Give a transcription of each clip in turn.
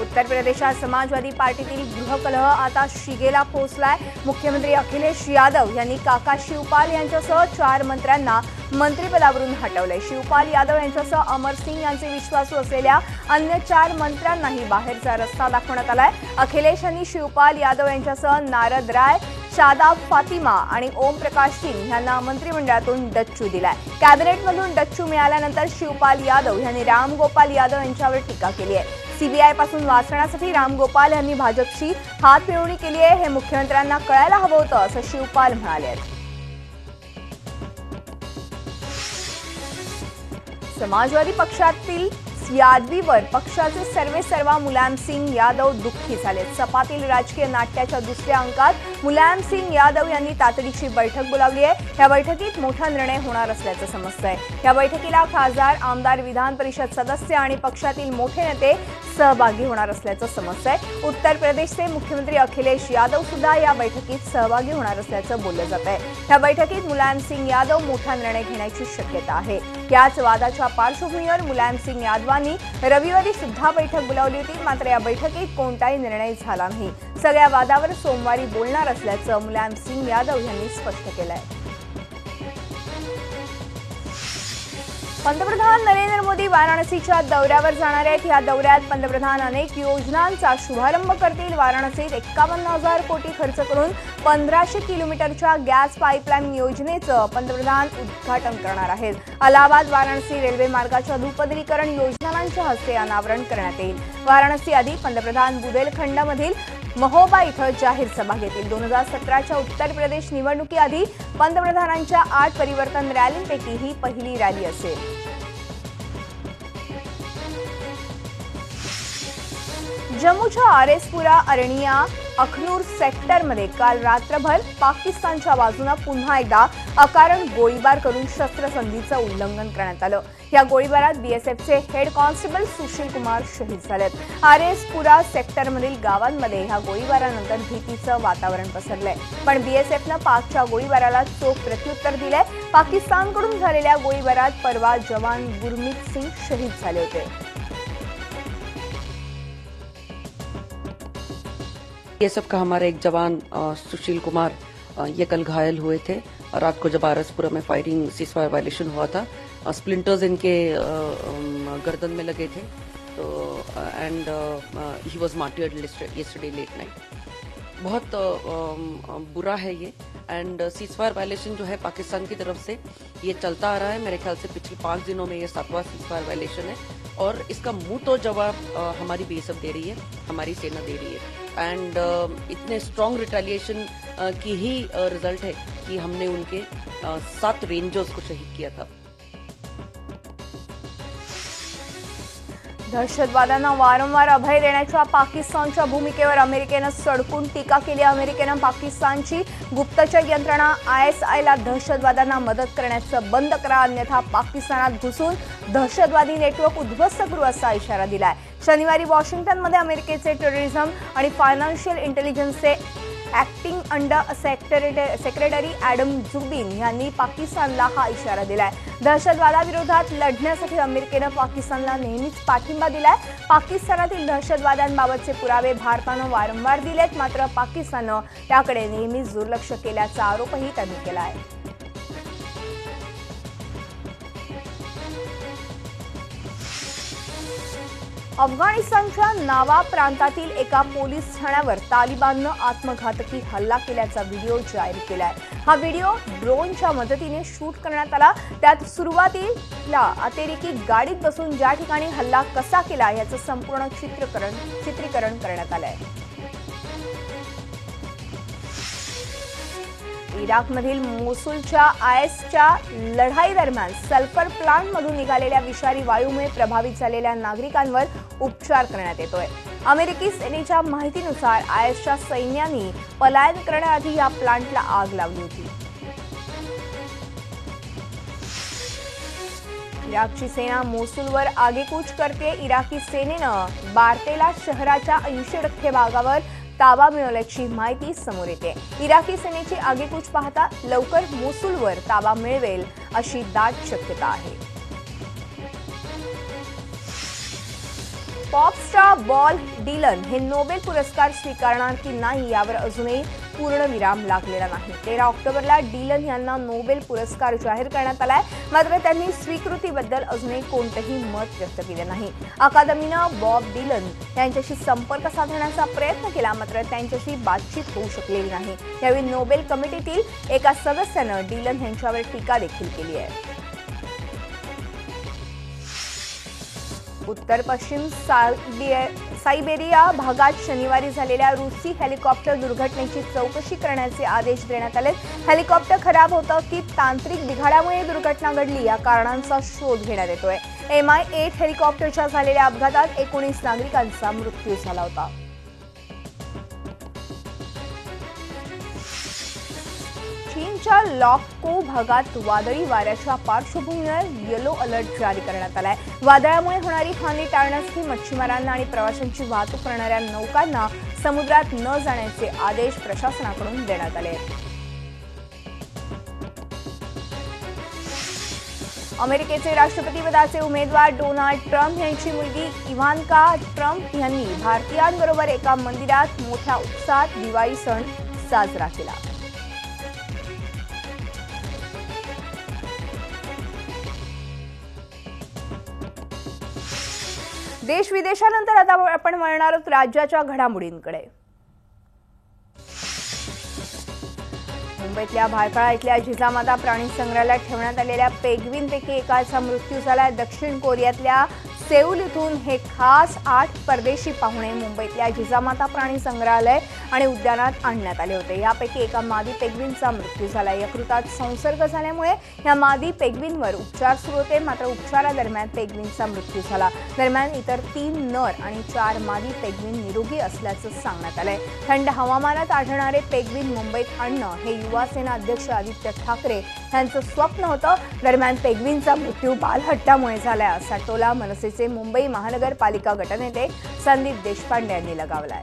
उत्तर प्रदेशात समाजवादी पार्टीतील गृहकलह आता शिगेला पोहोचलाय। मुख्यमंत्री अखिलेश यादव यांनी काका शिवपाल यांच्यासह 4 मंत्र्यांना मंत्रिपदावरून हटवले। शिवपाल यादव यांच्यासह अमर सिंग यांचे विश्वासू असलेल्या अन्य 4 मंत्र्यांनाही बाहेरचा रस्ता दाखवण्यात आलाय। अखिलेश यांनी शिवपाल यादव यांच्यासह नारद राय, शादाब फातिमा आणि ओम प्रकाश सिंग यांना मंत्रिमंडळातून डच्चू दिलाय। कॅबिनेटमधून डच्चू मिळाल्यानंतर शिवपाल यादव यांनी रामगोपाल यादव यांच्यावर टीका केली आहे। सीबीआय पासून वाचण्यासाठी रामगोपाल यांनी भाजपशी हातमिळवणी केली आहे, हे मुख्यमंत्र्यांना कळायला हवं होतं असं शिवपाल म्हणाले। समाजवादी पक्षातील यादवीवर पक्षाचे सर्वेसर्वा मुलायम सिंग यादव दुःखी झाले। सपातील राजकीय नाट्याच्या दुसऱ्या अंकात मुलायम सिंग यादव यांनी तातडीची बैठक बोलावली आहे। या बैठकीत मोठा निर्णय होणार असल्याचं समजतंय। या बैठकीला खासदार, आमदार, विधान परिषद सदस्य आणि पक्षातील मोठे नेते सहभागी होणार असल्याचं समजतंय। उत्तर प्रदेशचे मुख्यमंत्री अखिलेश यादव सुद्धा या बैठकीत सहभागी होणार असल्याचं बोललं जात आहे। या बैठकीत मुलायम सिंग यादव मोठा निर्णय घेण्याची शक्यता आहे। याच वादाच्या पार्श्वभूमीवर मुलायम सिंग यादवांनी रविवारी सुद्धा बैठक बोलावली होती, मात्र या बैठकीत कोणताही निर्णय झाला नाही। सगळ्या वादावर सोमवारी बोलणार असल्याचं मुलायम सिंग यादव यांनी स्पष्ट केलंय। पंतप्रधान नरेंद्र मोदी वाराणसीच्या दौऱ्यावर जाणार आहेत। या दौऱ्यात पंतप्रधान अनेक योजनांचा शुभारंभ करतील। वाराणसीत 51,000 कोटी खर्च करून 1500 किलोमीटरच्या गॅस पाईपलाईन योजनेचं पंतप्रधान उद्घाटन करणार आहेत। अलाहाबाद वाराणसी रेल्वे मार्गाच्या दुपदरीकरण योजनांच्या हस्ते अनावरण करण्यात येईल। वाराणसी आधी पंतप्रधान बुंदेलखंडमधील महोबा इथं जाहीर सभा घेतील। 2017च्या उत्तर प्रदेश निवडणुकीआधी पंतप्रधानांच्या 8 परिवर्तन रॅलींपैकी ही पहिली रॅली असेल। जम्मूच्या आरेसपुरा, अरनिया, अखनूर सेक्टरमध्ये काल रात्रभर पाकिस्तानच्या बाजूने पुन्हा एकदा अकारण गोळीबार करून शस्त्रसंधीचं उल्लंघन करण्यात आलं। या गोळीबारात बीएसएफचे हेड कॉन्स्टेबल सुशील कुमार शहीद झालेत। आरेसपुरा सेक्टरमधील गावांमध्ये या गोळीबारानंतर भीतीचं वातावरण पसरलंय, पण बीएसएफनं पाकच्या गोळीबाराला चोख प्रत्युत्तर दिलंय। पाकिस्तानकडून झालेल्या गोळीबारात परवा जवान गुरमीत सिंग शहीद झाले होते। बीएसएफ का हमारा एक जवान सुशील कुमार ये कल घायल हुए थे। रात को जब आरसपुरा में फायरिंग सीजफायर वायलेशन हुआ था, स्प्लिंटर्स इनके गर्दन में लगे थे, तो and he was मार्टियर्ड yesterday late Knight. बहुत बुरा है ये, एंड सीजफायर वायलेशन जो है पाकिस्तान की तरफ से ये चलता आ रहा है। मेरे ख्याल से पिछले 5 दिनों में ये 7वां सीजफायर वायलेशन है, और इसका मुंह तो जवाब हमारी बीएसएफ दे रही है, हमारी सेना दे रही है। एंड इतने स्ट्रॉन्ग रिटेलिएशन की ही रिजल्ट है कि हमने उनके 7 रेंजर्स को शहीद किया था। दहशतवाद्यांना वारंवार अभय देण्याच्या पाकिस्तानच्या भूमिकेवर अमेरिकेनं सडकून टीका केली। अमेरिकेनं पाकिस्तानची गुप्तचर यंत्रणा आयएसआयला दहशतवाद्यांना मदत करण्याचं बंद करा, अन्यथा पाकिस्तानात घुसून दहशतवादी नेटवर्क उद्ध्वस्त करू असा इशारा दिलाय। शनिवारी वॉशिंग्टनमध्ये अमेरिकेचे टेररिझम आणि फायनान्शियल इंटेलिजन्सचे acting under secretary Adam Szubin यांनी पाकिस्तानला हा इशारा दिलाय। दहशतवादाविरोधात लढण्यासाठी अमेरिकेनं पाकिस्तानला नेहमीच पाठिंबा दिलाय। पाकिस्तानातील दहशतवाद्यांबाबतचे पुरावे भारतानं वारंवार दिलेत, मात्र पाकिस्ताननं त्याकडे नेहमीच दुर्लक्ष केल्याचा आरोपही त्यांनी केला आहे। अफगाणिस्तानच्या नावा प्रांतातील एका पोलीस ठाण्यावर तालिबाननं आत्मघातकी हल्ला केल्याचा व्हिडिओ जाहीर केलाय। हा व्हिडिओ ड्रोनच्या मदतीने शूट करण्यात आला। त्यात सुरुवातीला अतिरेकी गाडीत बसून ज्या ठिकाणी हल्ला कसा केला याचं संपूर्ण चित्रीकरण करण्यात आलंय। इराकमधील मोसुलच्या आयएसच्या लढाई दरम्यान सल्फर प्लांटमधून निघालेल्या विषारी वायूमुळे प्रभावित झालेल्या नागरिकांवर उपचार करण्यात येतोय। अमेरिकी सेनेच्या माहितीनुसार आयएसच्या सैन्याने पलायन करण्याआधी या प्लांटला आग लावली होती। इराकची सेना मोसुलवर आगेकूच करते। इराकी सेनेनं बार्तेला शहराच्या 80% भागावर ताबा मिळवल्याची माहिती समोर येते। इराकी सेनेची आगेकूच पाहता लवकर मोसुलवर ताबा मिळवेल अशी दाट शक्यता आहे। पॉपस्टार बॉब डिलन हे नोबेल पुरस्कार स्वीकारणार की नाही यावर अजूनही पूर्णविराम लागलेला नाही. 13 ऑक्टोबरला डिलन यांना नोबेल पुरस्कार जाहीर करण्यात आलाय. मात्र त्यांनी स्वीकृतीबद्दल अजूनही कोणतेही मत व्यक्त केले नाही. अकादमीनं बॉब डिलन यांच्याशी संपर्क साधण्याचा प्रयत्न केला, मात्र त्यांच्याशी बातचीत होऊ शकलेली नाही. यावेळी नोबेल कमिटीतील एका सदस्यानं डिलन यांच्यावर टीका देखील केली आहे. उत्तर पश्चिम सायबेरिया भागात शनिवारी झालेल्या रूसी हेलिकॉप्टर दुर्घटनेची चौकशी करण्याचे आदेश देण्यात आले. हेलिकॉप्टर खराब होतं की तांत्रिक बिघाडामुळे दुर्घटना घडली या कारणांचा शोध घेण्यात येतोय. MI-8 हेलिकॉप्टरच्या झालेल्या अपघातात 19 नागरिकांचा मृत्यू झाला होता. चीनच्या लॉकको भागात वादळी वाऱ्याच्या पार्श्वभूमीवर येलो अलर्ट जारी करण्यात आलाय. वादळामुळे होणारी हानी टाळण्यासाठी मच्छीमारांना आणि प्रवाशांची वाहतूक करणाऱ्या नौकांना समुद्रात न जाण्याचे आदेश प्रशासनाकडून देण्यात आले आहेत. अमेरिकेचे राष्ट्रपतीपदाचे उमेदवार डोनाल्ड ट्रम्प यांची मुलगी इव्हान्का ट्रम्प यांनी भारतीयांबरोबर एका मंदिरात मोठ्या उत्साहात दिवाळी सण साजरा केला. देश विदेशानंतर आता आपण वळणार आहोत राज्याच्या घडामोडींकडे. मुंबईतल्या भायखळा इथल्या जिजामाता प्राणी संग्रहालयात ठेवण्यात आलेल्या पेंग्विनपैकी एकाचा मृत्यू झाला. दक्षिण कोरियातल्या सेऊल इथून हे खास 8 परदेशी पाहुणे मुंबईतल्या जिजामाता प्राणी संग्रहालय आणि उद्यानात आणण्यात आले होते. यापैकी एका मादी पेंग्विनचा मृत्यू झाला. यकृतात संसर्ग झाल्यामुळे या मादी पेंग्विनवर उपचार सुरू होते, मात्र उपचारादरम्यान पेंग्विनचा मृत्यू झाला. दरम्यान इतर 3 नर आणि 4 मादी पेंग्विन निरोगी असल्याचं सांगण्यात आलंय. थंड हवामानात आढळणारे पेंग्विन मुंबईत आणणं हे युवा सेना अध्यक्ष आदित्य ठाकरे यांचं स्वप्न होतं. दरम्यान पेंग्विनचा मृत्यू बालहट्टामुळे झालाय असा टोला मनसेचे मुंबई महानगरपालिका गटनेते संदीप देशपांडे यांनी लगावलाय.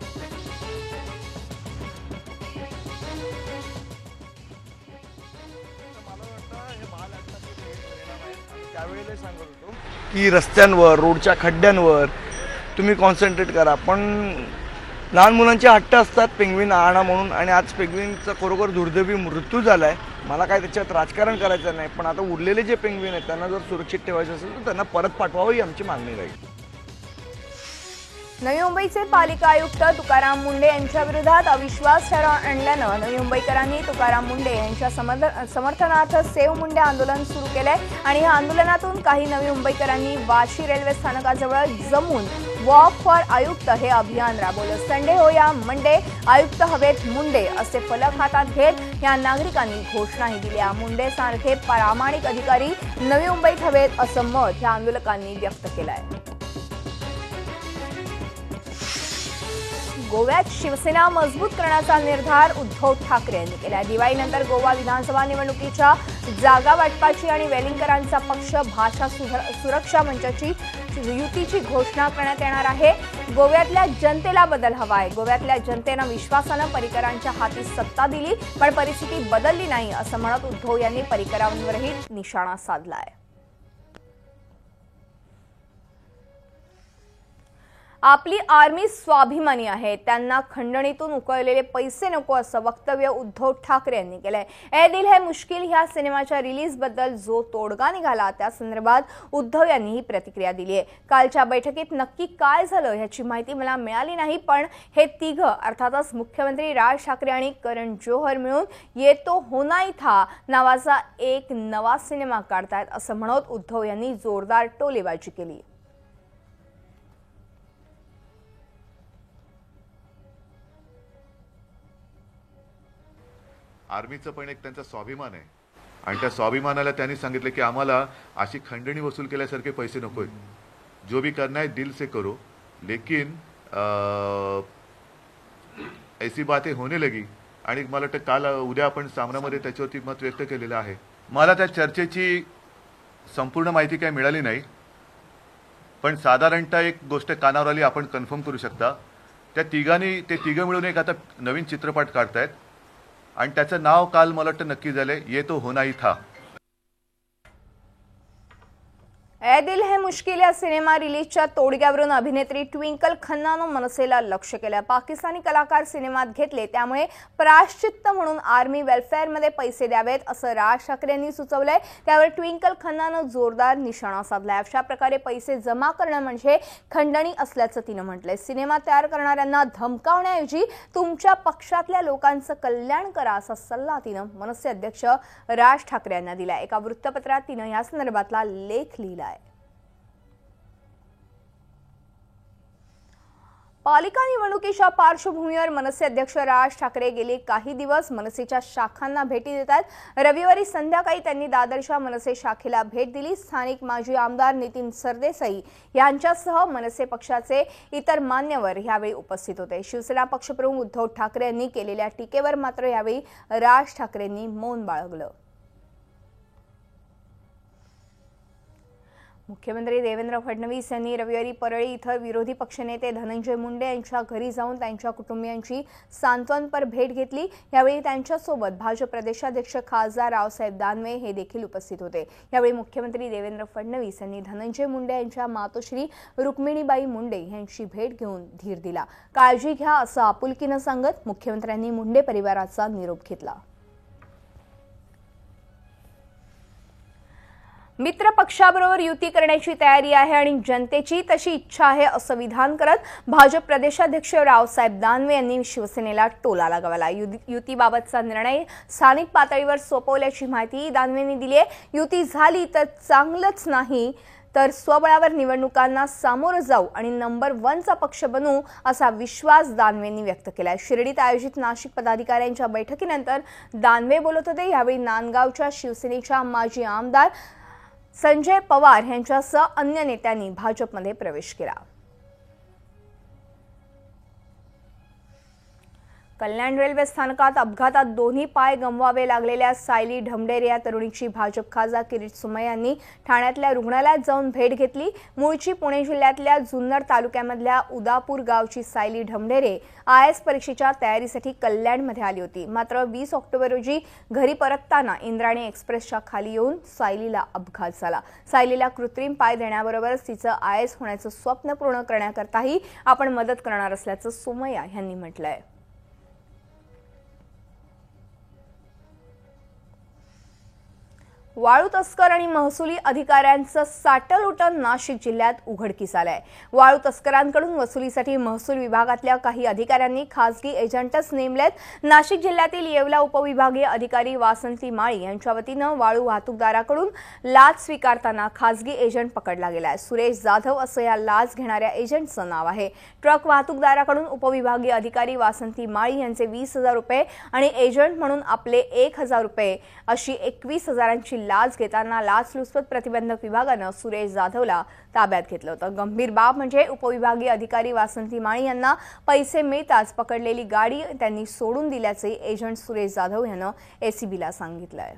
त्यावेळेला सांगत होतो की रस्त्यांवर, रोडच्या खड्ड्यांवर तुम्ही कॉन्सन्ट्रेट करा, पण लहान मुलांचे हट्ट असतात पेंग्विन आणा म्हणून, आणि आज पेंग्विनचा खरोखर दुर्दैवी मृत्यू झाला आहे. मला काय त्याच्यात राजकारण करायचं नाही, पण आता उरलेले जे पेंग्विन आहेत त्यांना जर सुरक्षित ठेवायचं असेल तर त्यांना परत पाठवावं ही आमची मागणी राहील. नवी मुंबईचे पालिका आयुक्त तुकाराम मुंढे यांच्या विरोधात अविश्वास ठराव आणल्यानं नवी मुंबईकरांनी तुकाराम मुंढे यांच्या समर्थनार्थ सेव्ह मुंढे आंदोलन सुरू केलंय. आणि या आंदोलनातून काही नवी मुंबईकरांनी वाशी रेल्वे स्थानकाजवळ जमून वॉक फॉर आयुक्त हे अभियान राबवलं. संडे हो या मंडे, आयुक्त हवेत मुंडे असे फलक हातात घेत या नागरिकांनी घोषणाही दिल्या. मुंडे सारखे प्रामाणिक अधिकारी नवी मुंबईत हवेत असं मत या आंदोलकांनी व्यक्त केलं आहे. गोव्यात शिवसेना मजबूत करण्याचा निर्धार उद्धव ठाकरे यांनी केला. दिवाळीनंतर गोवा विधानसभा निवडणुकीच्या जागा वाटपाची आणि वेलिंगकरांचा पक्ष भाषा सुरक्षा मंचाची युतीची घोषणा करण्यात येणार आहे. गोव्यातल्या जनतेला बदल हवा आहे. गोव्यातल्या जनतेनं विश्वासानं पर्रिकरांच्या हाती सत्ता दिली, पण परिस्थिती बदलली नाही असं म्हणत उद्धव यांनी पर्रिकरांवरही निशाणा साधला आहे. आपली आर्मी स्वाभिमानी आहे, त्यांना खंडणीतून उकळलेले पैसे नको असं वक्तव्य उद्धव ठाकरे यांनी केलंय. ए दिल है मुश्किल ह्या सिनेमाच्या रिलीजबद्दल जो तोडगा निघाला त्या संदर्भात उद्धव यांनी ही प्रतिक्रिया दिली आहे. कालच्या बैठकीत नक्की काय झालं ह्याची माहिती मला मिळाली नाही, पण हे तिघं अर्थातच मुख्यमंत्री राज ठाकरे आणि करण जोहर मिळून ये तो होना ही था नावाचा एक नवा सिनेमा काढतायत असं म्हणत उद्धव यांनी जोरदार टोलेबाजी केली. आर्मीचं पण एक त्यांचा स्वाभिमान आहे आणि त्या स्वाभिमानाला त्यांनी सांगितलं की आम्हाला अशी खंडणी वसूल केल्यासारखे पैसे नकोय, जो भी करना है दिल से करो, लेकिन ऐसी बातें होने लगी. आणि मला वाटतं काल उद्या आपण सामनामध्ये त्याच्यावरती मत व्यक्त केलेलं आहे. मला त्या चर्चेची संपूर्ण माहिती काही मिळाली नाही, पण साधारणतः एक गोष्ट कानावर आली आपण कन्फर्म करू शकता. ते तिघं मिळून एक आता नवीन चित्रपट काढतायत आणि त्याचं नाव काल मला वाटतं नक्की झालंय ये तो होना ही था. ए दिल है मुश्किल या सिनेमा रिलीजच्या तोडग्यावरून अभिनेत्री ट्विंकल खन्नानं मनसेला लक्ष केलं. पाकिस्तानी कलाकार सिनेमात घेतले त्यामुळे प्रायश्चित्त म्हणून आर्मी वेलफेअरमध्ये पैसे द्यावेत असं राज ठाकरे यांनी सुचवलंय. त्यावर ट्विंकल खन्नानं जोरदार निशाणा साधलाय. अशा प्रकारे पैसे जमा करणं म्हणजे खंडणी असल्याचं तिनं म्हटलंय. सिनेमा तयार करणाऱ्यांना धमकावण्याऐवजी तुमच्या पक्षातल्या लोकांचं कल्याण करा असा सल्ला तिनं मनसे अध्यक्ष राज ठाकरे यांना दिलाय. एका वृत्तपत्रात तिनं या संदर्भातला लेख लिहिलाय. पालिका निवडणुकीच्या पार्श्वभूमीवर मनसे अध्यक्ष राज ठाकरे गेले काही दिवस मनसेच्या शाखांना भेटी देतात. रविवारी संध्याकाळी त्यांनी दादरच्या मनसे शाखेला भेट दिली. स्थानिक माजी आमदार नितीन सरदेसाई यांच्यासह मनसे पक्षाचे इतर मान्यवर यावेळी उपस्थित होते. शिवसेना पक्षप्रमुख उद्धव ठाकरे यांनी केलेल्या टीकेवर मात्र यावेळी राज ठाकरेंनी मौन बाळगलं. मुख्यमंत्री देवेंद्र फडणवीस यांनी रविवारी परळी इथं विरोधी पक्षनेते धनंजय मुंडे यांच्या घरी जाऊन त्यांच्या कुटुंबियांची सांत्वनपर भेट घेतली. यावेळी त्यांच्यासोबत भाजप प्रदेशाध्यक्ष खासदार रावसाहेब दानवे हे देखील उपस्थित होते. यावेळी मुख्यमंत्री देवेंद्र फडणवीस यांनी धनंजय मुंडे यांच्या मातोश्री रुक्मिणीबाई मुंडे यांची भेट घेऊन धीर दिला. काळजी घ्या असं आपुलकीनं सांगत मुख्यमंत्र्यांनी मुंडे परिवाराचा निरोप घेतला. मित्र पक्षाबरोबर युती करण्याची तयारी आहे आणि जनतेची तशी इच्छा आहे असं विधान करत भाजप प्रदेशाध्यक्ष रावसाहेब दानवे यांनी शिवसेनेला टोला लगावला. युतीबाबतचा निर्णय स्थानिक पातळीवर सोपवल्याची माहिती दानवेंनी दिली आहे. युती झाली तर चांगलंच नाही तर स्वबळावर निवडणुकांना सामोरं जाऊ आणि नंबर 1चा पक्ष बनू असा विश्वास दानवेंनी व्यक्त केलाय. शिर्डीत आयोजित नाशिक पदाधिकाऱ्यांच्या बैठकीनंतर दानवे बोलत होते. यावेळी नांदगावच्या शिवसेनेच्या माजी आमदार संजय पवार यांच्यासह अन्य नेत्यांनी भाजपमध्ये प्रवेश केला. कल्याण रेल्वे स्थानकात अपघातात दोन्ही पाय गमवावे लागलेल्या सायली ढमढेरे या तरुणीची भाजप खासदार किरीट सोमय्या यांनी ठाण्यातल्या रुग्णालयात जाऊन भेट घेतली. मूळची पुणे जिल्ह्यातल्या जुन्नर तालुक्यामधल्या उदापूर गावची सायली ढमढेरे IAS परीक्षेच्या तयारीसाठी कल्याणमध्ये आली होती. मात्र 20 ऑक्टोबर रोजी घरी परतताना इंद्रायणी एक्सप्रेसच्या खाली येऊन सायलीला अपघात झाला. सायलीला कृत्रिम पाय देण्याबरोबरच तिचं IAS होण्याचं स्वप्न पूर्ण करण्याकरताही आपण मदत करणार असल्याचं सोमय्या यांनी म्हटलंय. वाळू तस्कर आणि महसुली अधिकाऱ्यांचं साटलउटन नाशिक जिल्ह्यात उघडकीस आलंय. वाळू तस्करांकडून वसुलीसाठी महसूल विभागातल्या काही अधिकाऱ्यांनी खासगी एजंटच नेमलेत. नाशिक जिल्ह्यातील येवला उपविभागीय अधिकारी वासंती माळी यांच्या वतीनं वाळू वाहतूकदाराकडून लाच स्वीकारताना खासगी एजंट पकडला गेलाय. सुरेश जाधव असं या लाच घेणाऱ्या एजंटचं नाव आहे. ट्रक वाहतूकदाराकडून उपविभागीय अधिकारी वासंती माळी यांचे 20,000 रुपये आणि एजंट म्हणून आपले 1,000 रुपये अशी 21,000ची लाच घेताना लाचलुचपत प्रतिबंधक विभागानं सुरेश जाधवला ताब्यात घेतलं होतं. गंभीर बाब म्हणजे उपविभागीय अधिकारी वासंती माळी यांना पैसे मिळताच पकडलेली गाडी त्यांनी सोडून दिल्याचे एजंट सुरेश जाधव यांनी ACBला सांगितलंय.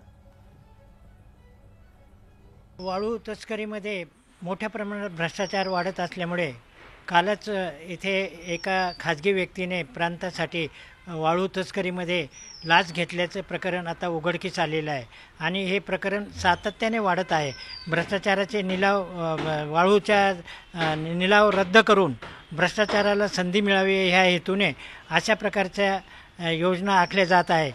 वाळू तस्करीमध्ये मोठ्या प्रमाणात भ्रष्टाचार वाढत असल्यामुळे कालच इथे एका खाजगी व्यक्तीने प्रांतासाठी वाळू तस्करीमध्ये लाच घेतल्याचं प्रकरण आता उघडकीस आलेलं आहे आणि हे प्रकरण सातत्याने वाढत आहे. भ्रष्टाचाराचे वाळूच्या निलाव रद्द करून भ्रष्टाचाराला संधी मिळावी ह्या हेतूने अशा प्रकारच्या योजना आखल्या जात आहे.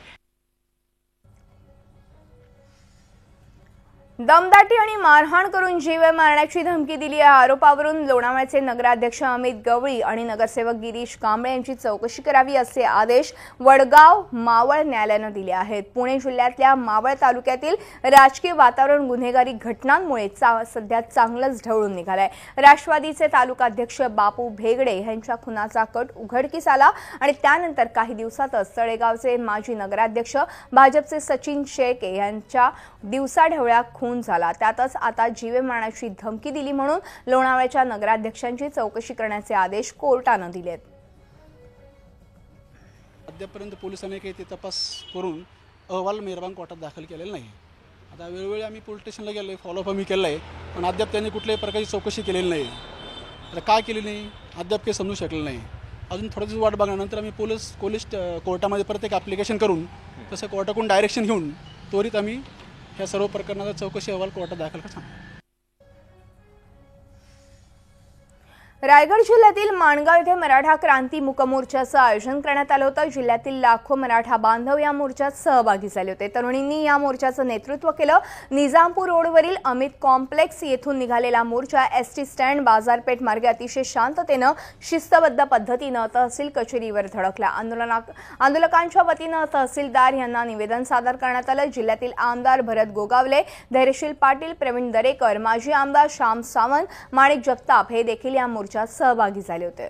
दमदाटी आणि मारहाण करून जीव मारण्याची धमकी दिली या आरोपावरून लोणावळ्याचे नगराध्यक्ष अमित गवळी आणि नगरसेवक गिरीश कांबळे यांची चौकशी करावी असे आदेश वडगाव मावळ न्यायालयानं दिले आहेत. पुणे जिल्ह्यातल्या मावळ तालुक्यातील राजकीय वातावरण गुन्हेगारी घटनांमुळे सध्या चांगलंच ढवळून निघालंय. राष्ट्रवादीचे तालुकाध्यक्ष बापू भेगडे यांच्या खुनाचा कट उघडकीस आला आणि त्यानंतर काही दिवसातच तळेगावचे माजी नगराध्यक्ष भाजपचे सचिन शेळके यांच्या दिवसाढवळ्या खून झाला. त्यातच आता जीवे मारण्याची धमकी दिली म्हणून लोणावळ्याच्या नगराध्यक्षांची चौकशी करण्याचे आदेश कोर्टानं दिलेत. अद्यापर्यंत पोलिसांनी काही ते तपास करून अहवाल मेहरबान कोर्टात दाखल केलेला नाही. आता वेळोवेळी आम्ही पोलीस स्टेशनला गेलो, फॉलोअप आम्ही केलं आहे, पण अद्याप त्यांनी कुठल्याही प्रकारची चौकशी केलेली नाही. आता काय केली नाही अद्याप काही समजू शकलं नाही. अजून थोडं दिवस वाट बघण्यानंतर आम्ही पोलीस कोर्टामध्ये परत एक ॲप्लिकेशन करून तसं कोर्टाकडून डायरेक्शन घेऊन त्वरित आम्ही ह्या सर्व प्रकरणाचा चौकशी अहवाल कोर्टात दाखल करतो. रायगड जिल्ह्यातील माणगाव येथे मराठा क्रांती मूक मोर्चाचं आयोजन करण्यात आलं होतं। जिल्ह्यातील लाखो मराठा बांधव या मोर्चात सहभागी झाले होते। तरुणींनी या मोर्चाचं नेतृत्व केलं। निजामपूर रोडवरील अमित कॉम्प्लेक्स येथून निघालेला मोर्चा एसटी स्टँड बाजारपेठ मार्गे अतिशय शांततेनं शिस्तबद्ध पद्धतीनं तहसील कचेरीवर धडकला। आंदोलकांच्या वतीनं तहसीलदार यांना निवेदन सादर करण्यात आलं। जिल्ह्यातील आमदार भरत गोगावले, धैर्यशील पाटील, प्रवीण दरेकर, माजी आमदार श्याम सावंत, माणिक जगताप हे देखील या मोर्चात सहभागी झाले होते।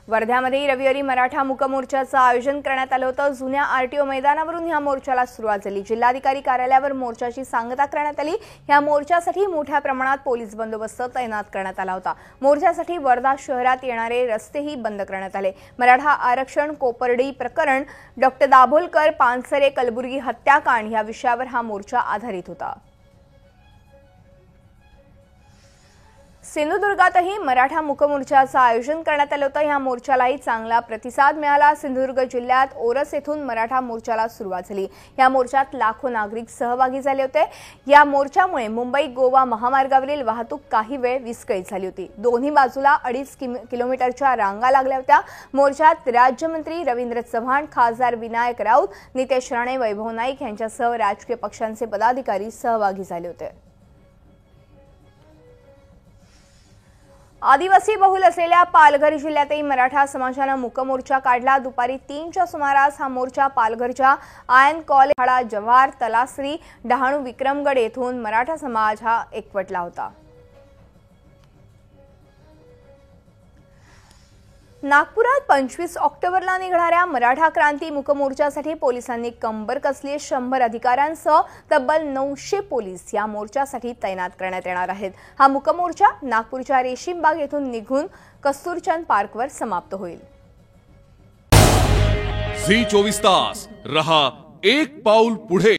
वर्ध्यामध्ये रविवारी मराठा मूक मोर्चाचं आयोजन करण्यात आलं होतं। जुन्या आरटीओ मैदानावरून या मोर्चाला सुरुवात झाली। जिल्हाधिकारी कार्यालयावर मोर्चाची सांगता करण्यात आली। या मोर्चासाठी मोठ्या प्रमाणात पोलीस बंदोबस्त तैनात करण्यात आला होता। मोर्चासाठी वर्धा शहरात येणारे रस्तेही बंद करण्यात आले। मराठा आरक्षण, कोपर्डी प्रकरण, डॉक्टर दाभोलकर, पानसरे, कलबुर्गी हत्याकांड या विषयावर हा मोर्चा आधारित होता। सिंधुदुर्गातही मराठा मूक मोर्चाचं आयोजन करण्यात आलं होतं। या मोर्चालाही चांगला प्रतिसाद मिळाला। सिंधुदुर्ग जिल्ह्यात ओरस येथून मराठा मोर्चाला सुरुवात झाली। या मोर्चात लाखो नागरिक सहभागी झाले होते। या मोर्चामुळे मुंबई गोवा महामार्गावरील वाहतूक काही वेळ विस्कळीत झाली होती। दोन्ही बाजूला 2.5 किलोमीटरच्या रांगा लागल्या होत्या। मोर्चात राज्यमंत्री रवींद्र चव्हाण, खासदार विनायक राऊत, नितेश राणे, वैभव नाईक यांच्यासह राजकीय पक्षांचे पदाधिकारी सहभागी झाले होते। आदिवासी बहुल असलेल्या पालघर जिल्ह्यातही मराठा समाजानं मूक मोर्चा काढला। दुपारी 3च्या सुमारास हा मोर्चा पालघरच्या आयन कॉलेज, हाडा, जव्हार, तलासरी, डहाणू, विक्रमगड येथून मराठा समाज हा एकवटला होता। नागपुरात 25 ऑक्टोबरला निघणाऱ्या मराठा क्रांती मूक मोर्चासाठी पोलिसांनी कंबर कसली। 100 अधिकाऱ्यांसह तब्बल 900 पोलीस या मोर्चासाठी तैनात करण्यात येणार आहेत। हा मूक मोर्चा नागपूरच्या रेशीमबाग येथून निघून कस्तुरचंद पार्कवर समाप्त होईल। झी 24 तास रहा एक पाऊल पुढे।